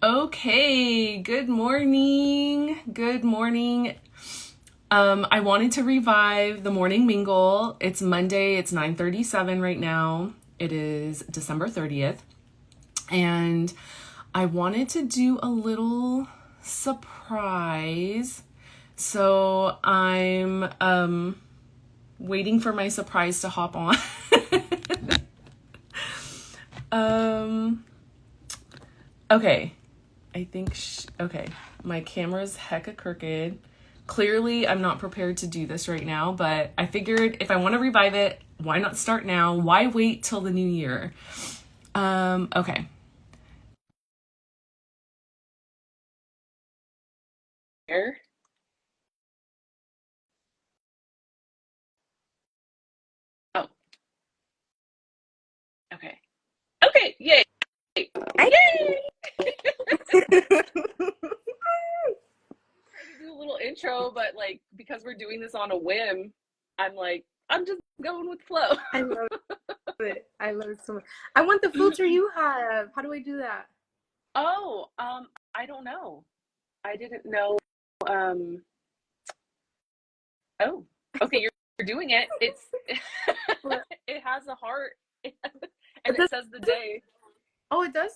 Okay, good morning. Good morning. I wanted to revive the morning mingle. It's Monday, it's 9:37 right now. It is December 30th. And I wanted to do a little surprise. So I'm waiting for my surprise to hop on. Okay. Okay. My camera's hecka crooked. Clearly, I'm not prepared to do this right now, but I figured if I want to revive it, why not start now? Why wait till the new year? Okay. Here. Oh, okay. Okay, yay. I Yay! Trying to do a little intro, but like because we're doing this on a whim, I'm just going with flow. I love it. I love it so much. I want the filter you have. How do I do that? Oh, I don't know. I didn't know. Um, oh, okay, you're doing it. It's What? it has a heart It and it does. says the day. Oh, it does.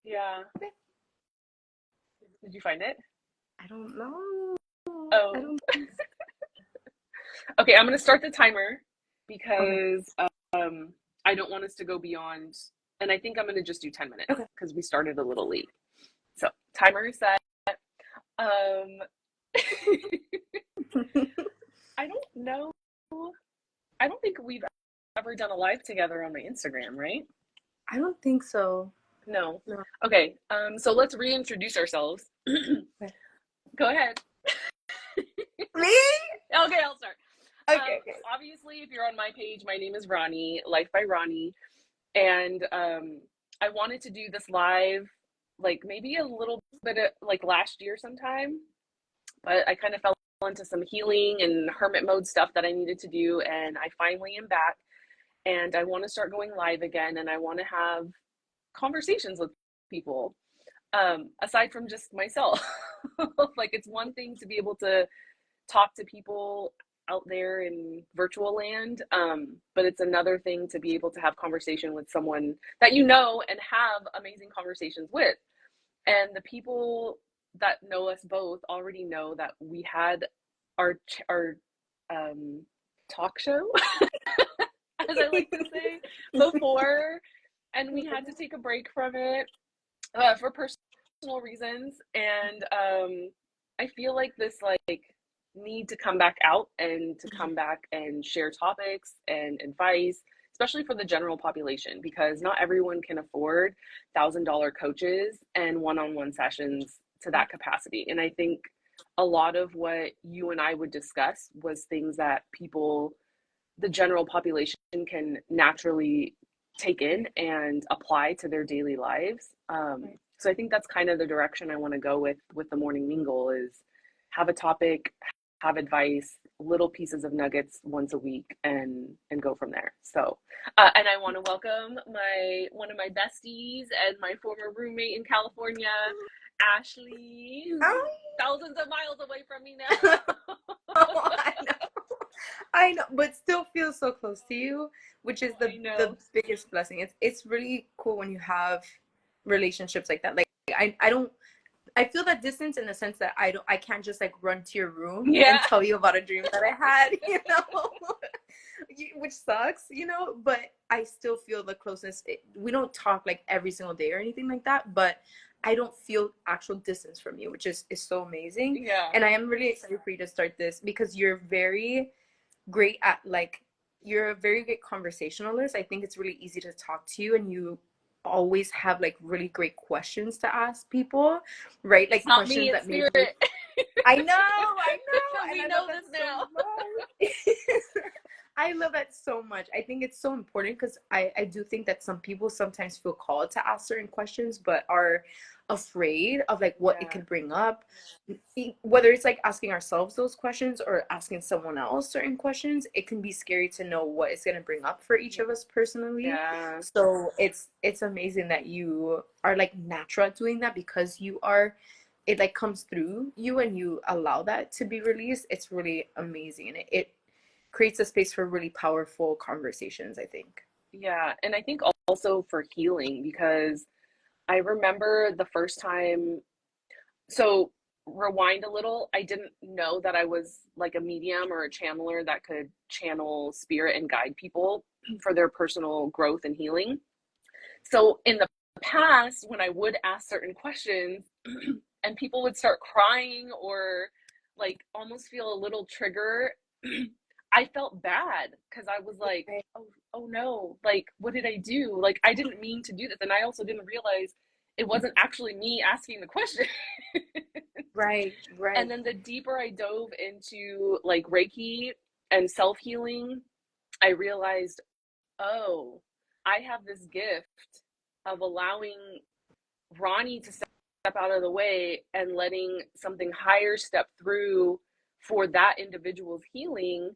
Yeah. Okay. Did you find it? I don't know. I Oh, don't. okay. I'm gonna start the timer Okay. because I don't want us to go beyond, and I think I'm gonna just do 10 minutes Okay. because we started a little late. So timer is set. Um, I don't know. I don't think we've ever done a live together on my Instagram, right? I don't think so. No. No. Okay. So let's reintroduce ourselves. Okay. Go ahead. Me? Okay, I'll start. Okay. Okay. Obviously, if you're on my page, my name is Rani, Life by Rani, and I wanted to do this live, like maybe a little bit of like last year sometime, but I kind of fell into some healing and hermit mode stuff that I needed to do, and I finally am back, and I want to start going live again, and I want to have conversations with people aside from just myself. Like it's one thing to be able to talk to people out there in virtual land, but it's another thing to be able to have conversation with someone that you know and have amazing conversations with. And the people that know us both already know that we had our um, talk show, as I like to say, before, and we had to take a break from it for personal reasons. And I feel like this like need to come back out and to come back and share topics and advice, especially for the general population, because not everyone can afford $1,000 coaches and one-on-one sessions to that capacity. And I think a lot of what you and I would discuss was things that people, the general population, can naturally take in and apply to their daily lives. Right. So I think that's kind of the direction I want to go with the morning mingle is have a topic, have advice, little pieces of nuggets once a week, and go from there. So, and I want to welcome my one of my besties and my former roommate in California, Ashley, who's Oh. thousands of miles away from me Oh, now. I know. I know, but still feels so close to you, which is I the know. biggest blessing. It's really cool when you have relationships like that. Like I don't I feel that distance in the sense that I can't just like run to your room and Yeah. tell you about a dream that I had, which sucks, but I still feel the closeness. We don't talk like every single day or anything like that, but I don't feel actual distance from you, which is so amazing. Yeah. And I am really excited for you to start this because you're very great at like you're a very good conversationalist. I think it's really easy to talk to you and you always have like really great questions to ask people, right? It's Like not me, questions it's that maybe spirit. I know, We and I know love that this so now. much. I love that so much. I think it's so important because I do think that some people sometimes feel called to ask certain questions, but are afraid of like what it Yeah. could bring up. Whether it's like asking ourselves those questions or asking someone else certain questions, it can be scary to know what it's going to bring up for each of us personally. Yeah. So it's amazing that you are like natural at doing that because you are, it like comes through you and you allow that to be released. It's really amazing, and it creates a space for really powerful conversations, I think. Yeah. And I think also for healing, because I remember the first time, so rewind a little, I didn't know that I was like a medium or a channeler that could channel spirit and guide people for their personal growth and healing. So in the past, when I would ask certain questions and people would start crying or like almost feel a little trigger, I felt bad because I was like, Right, oh no, like what did I do? Like I didn't mean to do this. And I also didn't realize it wasn't actually me asking the question. right, And right. then the deeper I dove into like Reiki and self healing, I realized, oh, I have this gift of allowing Rani to step out of the way and letting something higher step through for that individual's healing.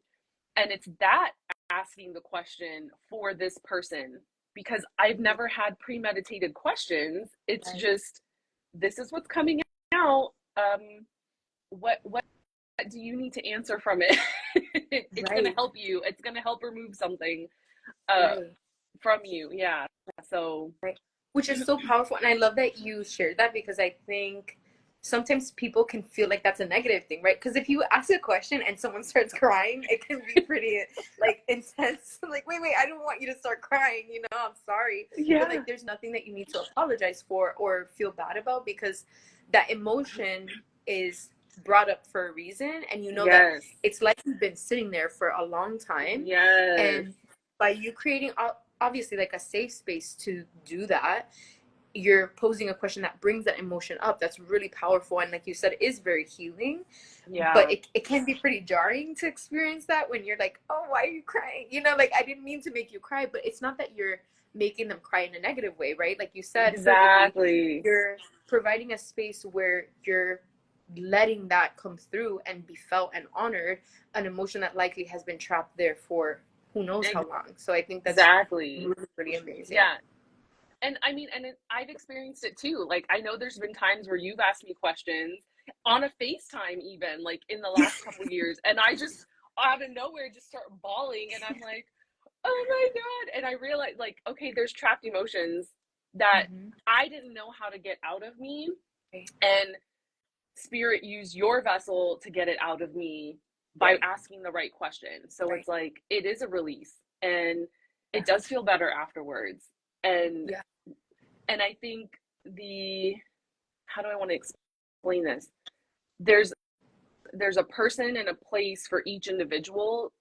And it's that asking the question for this person because I've never had premeditated questions. It's Right, just, this is what's coming out. What do you need to answer from it? It's going to right, help you. It's going to help remove something uh, right, from you. Yeah. So, right. Which is so powerful. And I love that you shared that because I think sometimes people can feel like that's a negative thing, right? Because if you ask a question and someone starts crying, it can be pretty like intense. Like, wait, I don't want you to start crying, I'm sorry. But yeah. like there's nothing that you need to apologize for or feel bad about because that emotion is brought up for a reason, and you know that Yes. it's likely been sitting there for a long time. Yes. And by you creating obviously like a safe space to do that, you're posing a question that brings that emotion up. That's really powerful, and like you said, is very healing. But Yeah. it can be pretty jarring to experience that when you're like, oh, why are you crying, like I didn't mean to make you cry. But it's not that you're making them cry in a negative way, right? Like you said perfectly, Exactly. you're providing a space where you're letting that come through and be felt and honored, an emotion that likely has been trapped there for who knows how long. So I think that's Exactly. really, really amazing. Yeah. And I mean, and I've experienced it too. Like, I know there's been times where you've asked me questions on a FaceTime, even like in the last couple of years, and I just out of nowhere just start bawling, and I'm like, oh my God. And I realize, like, okay, there's trapped emotions that Mm-hmm. I didn't know how to get out of me. Right, And spirit used your vessel to get it out of me by right, asking the right question. So right. it's like it is a release and Yeah, it does feel better afterwards. And yeah, and I think the how do I want to explain this? There's there's a person and a place for each individual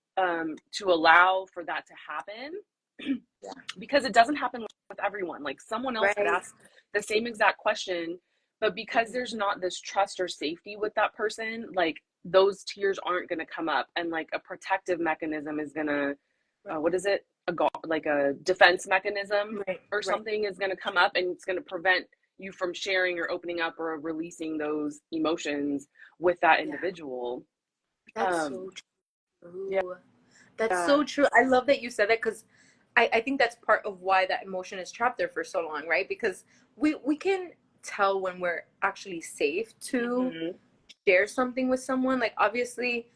to allow for that to happen yeah. because it doesn't happen with everyone. Like someone else could Right. ask the same exact question, but because Mm-hmm. there's not this trust or safety with that person, like those tears aren't going to come up, and like a protective mechanism is going to, Right, what is it? Like a defense mechanism right, or right. something is going to come up, and it's going to prevent you from sharing or opening up or releasing those emotions with that Yeah, individual. that's Um, so yeah, true. That's so true. I love that you said that because I think that's part of why that emotion is trapped there for so long, right? Because we can tell when we're actually safe to mm-hmm. share something with someone. Like obviously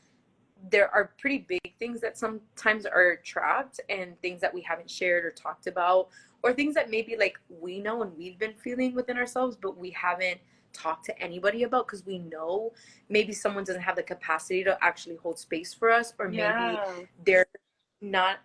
there are pretty big things that sometimes are trapped and things that we haven't shared or talked about, or things that maybe like we know and we've been feeling within ourselves but we haven't talked to anybody about because we know maybe someone doesn't have the capacity to actually hold space for us, or maybe Yeah, they're not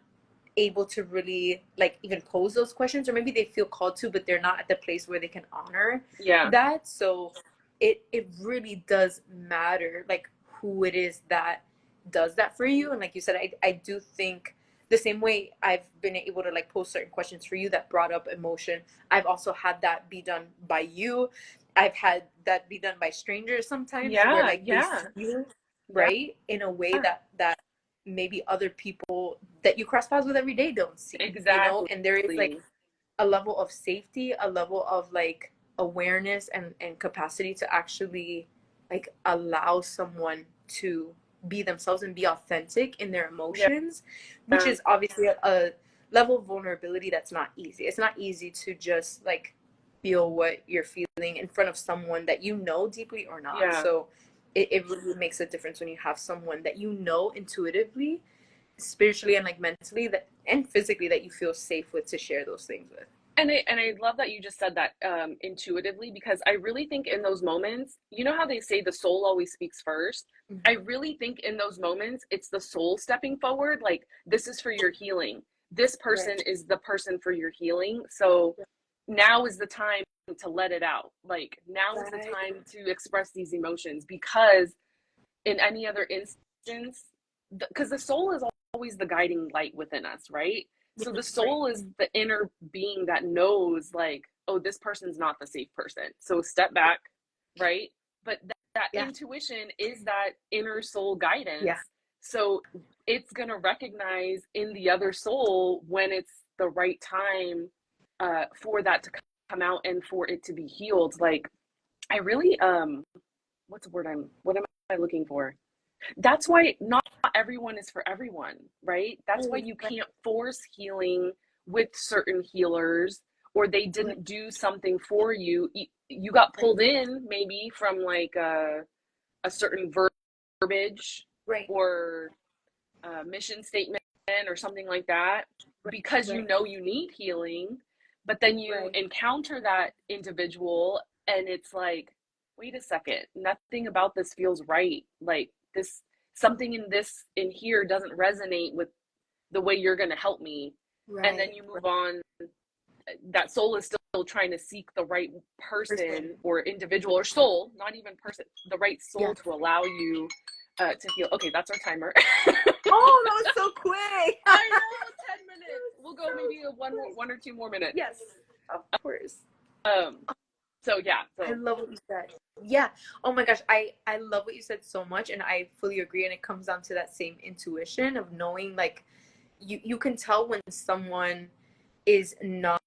able to really like even pose those questions, or maybe they feel called to but they're not at the place where they can honor yeah, that. So it really does matter like who it is that does that for you. And like you said, I do think the same way I've been able to like pose certain questions for you that brought up emotion, I've also had that be done by you. I've had that be done by strangers sometimes where yeah, like they see yeah, you yeah, right in a way that maybe other people that you cross paths with every day don't see, you know, Exactly. and there is like a level of safety, a level of like awareness and capacity to actually like allow someone to be themselves and be authentic in their Yeah. emotions, which is obviously a level of vulnerability that's not easy. It's not easy to just like feel what you're feeling in front of someone that you know deeply or not. Yeah. So it really makes a difference when you have someone that you know intuitively, spiritually and like mentally that and physically that you feel safe with to share those things with. And I love that you just said that intuitively, because I really think in those moments, you know how they say the soul always speaks first? I Mm-hmm. really think in those moments, it's the soul stepping forward. Like, this is for your healing. This person Right. is the person for your healing. So now is the time to let it out. Like, now is the Right. time to express these emotions, because in any other instance, because the soul is always the guiding light within us, right? So the Right. soul is the inner being that knows, like, oh, this person's not the safe person, so step back, right? But that Yeah. intuition is that inner soul Yeah. guidance. So it's going to recognize in the other soul when it's the right time for that to come out and for it to be healed. Like, I really what's the word what am I looking for? That's why not everyone is for everyone, right? That's why Right. you Right. can't force healing with certain healers, or they Right. didn't do something for you. You got pulled in maybe from like a certain verbiage Right. or a mission statement or something like that, Right. because you Right. know you need healing, but then you Right. encounter that individual and it's like, wait a second, nothing about this feels right. Like, this, something in this in here doesn't resonate with the way you're going to help me. And then Right. you Right. move on. That soul is still trying to seek the right Person. person or individual or soul, not even person, the right Yeah. soul to allow you to heal. Okay, that's our timer. Oh, that was so quick. I know, 10 minutes. We'll go maybe Quick. one or two more minutes. Yes, of course. Um, so yeah, I so love what you said. Yeah. Oh my gosh, I love what you said so much, and I fully agree. And it comes down to that same intuition of knowing, like, you can tell when someone is not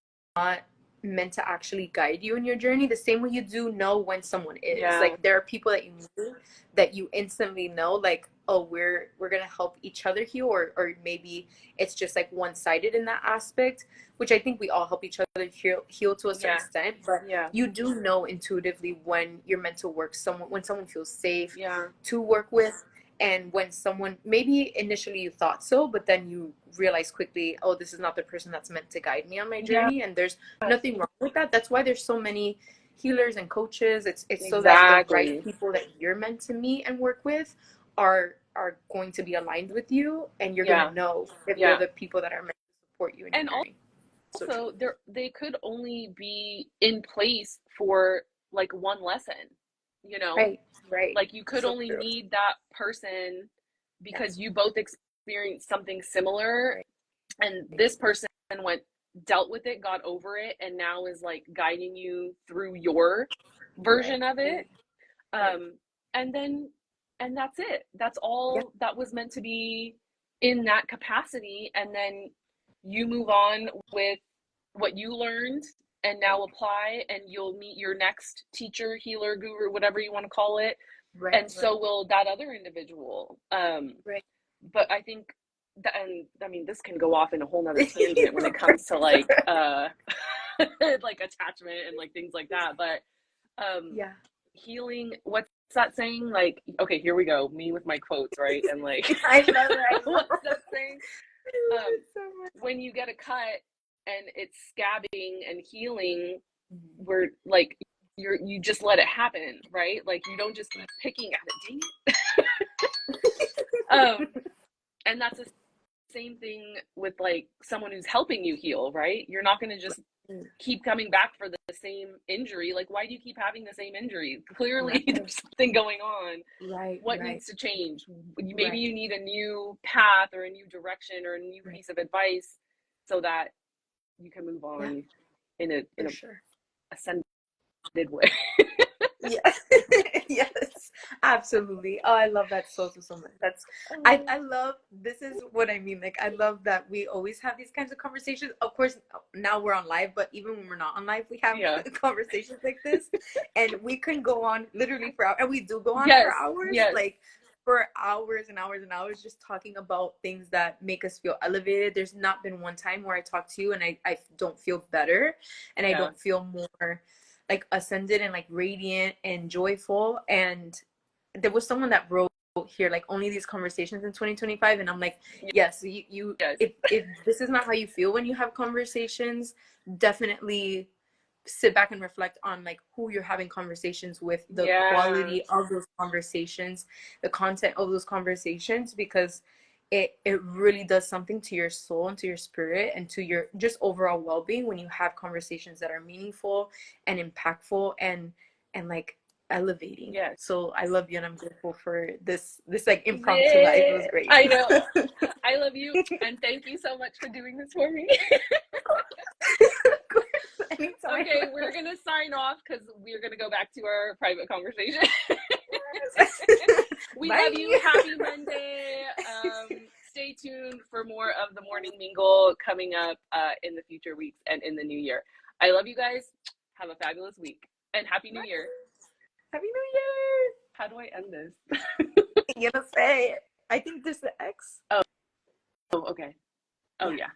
meant to actually guide you in your journey, the same way you do know when someone is. yeah, Like, there are people that you meet that you instantly know, like, oh, we're gonna help each other heal, or maybe it's just like one-sided in that aspect, which I think we all help each other heal to a certain yeah, extent, but yeah, you do know intuitively when you're meant to work someone, when someone feels safe yeah, to work with, and when someone, maybe initially you thought so, but then you realize quickly, oh, this is not the person that's meant to guide me on my yeah, journey. And there's nothing wrong with that. That's why there's so many healers and coaches. It's so that the right exactly. people that you're meant to meet and work with are going to be aligned with you, and you're going Yeah, to know if they're yeah. the people that are meant to support you in your And journey. So true. also, they could only be in place for like one lesson, you know? Right. Right. Like, you could So only true. need that person Yeah. because you both experienced something similar, Right. and this person went, dealt with it, got over it, and now is like guiding you through your Right. version of it. Right. um and then, and that's it, that's Yeah. all that was meant to be in that capacity. And then you move on with what you learned and now Right. apply, and you'll meet your next teacher, healer, guru, whatever you want to call it, Right. and Right. so will that other individual. Right. But I think that, and I mean, this can go off in a whole nother tangent when it comes to like like attachment and like things like that. But um Yeah. healing, what's that saying? Like, okay, here we go, me with my quotes, right? And like, I love it. I love what's that saying? it um so much. when you get a cut and it's scabbing and healing, Mhm. where like you just let it happen, right? Like, you don't just keep picking at it. Dang it. And that's the same thing with like someone who's helping you heal, right? You're not going to just keep coming back for the same injury. Like, why do you keep having the same injury? Clearly Right. there's something going on. Right. What Right. needs to change? Maybe Right. you need a new path or a new direction or a new Right. piece of advice so that you can move Yeah, on in a for sure. ascended way. Yes. Yes. Absolutely. Oh, I love that so much. That's I Oh, love this is what I mean. Like I love that we always have these kinds of conversations. Of course, now we're on live, but even when we're not on live, we have yeah. conversations like this. And we can go on literally for hours, and we do go on for Yes, hours, yes, like for hours and hours and hours just talking about things that make us feel elevated. There's not been one time where I talk to you and I don't feel better and I yeah, don't feel more like ascended and like radiant and joyful. And there was someone that wrote here like only these conversations in 2025, and I'm like, yes, you yes, if this is not how you feel when you have conversations, definitely sit back and reflect on like who you're having conversations with, the yes, quality of those conversations, the content of those conversations, because it really does something to your soul and to your spirit and to your just overall well-being when you have conversations that are meaningful and impactful and like elevating. yes. So I love you and I'm grateful for this like impromptu life. It Yeah, was great. I know. I love you, and thank you so much for doing this for me. Anytime. Okay, we're gonna sign off because we're gonna go back to our private conversation. We Bye. love you. Happy Monday. Stay tuned for more of the Morning Mingle coming up in the future weeks and in the new year. I love you guys. Have a fabulous week and Happy New Bye. Year. Happy New Year. How do I end this? You know, say it. I think there's the X. Oh, okay. Oh, Yeah. yeah.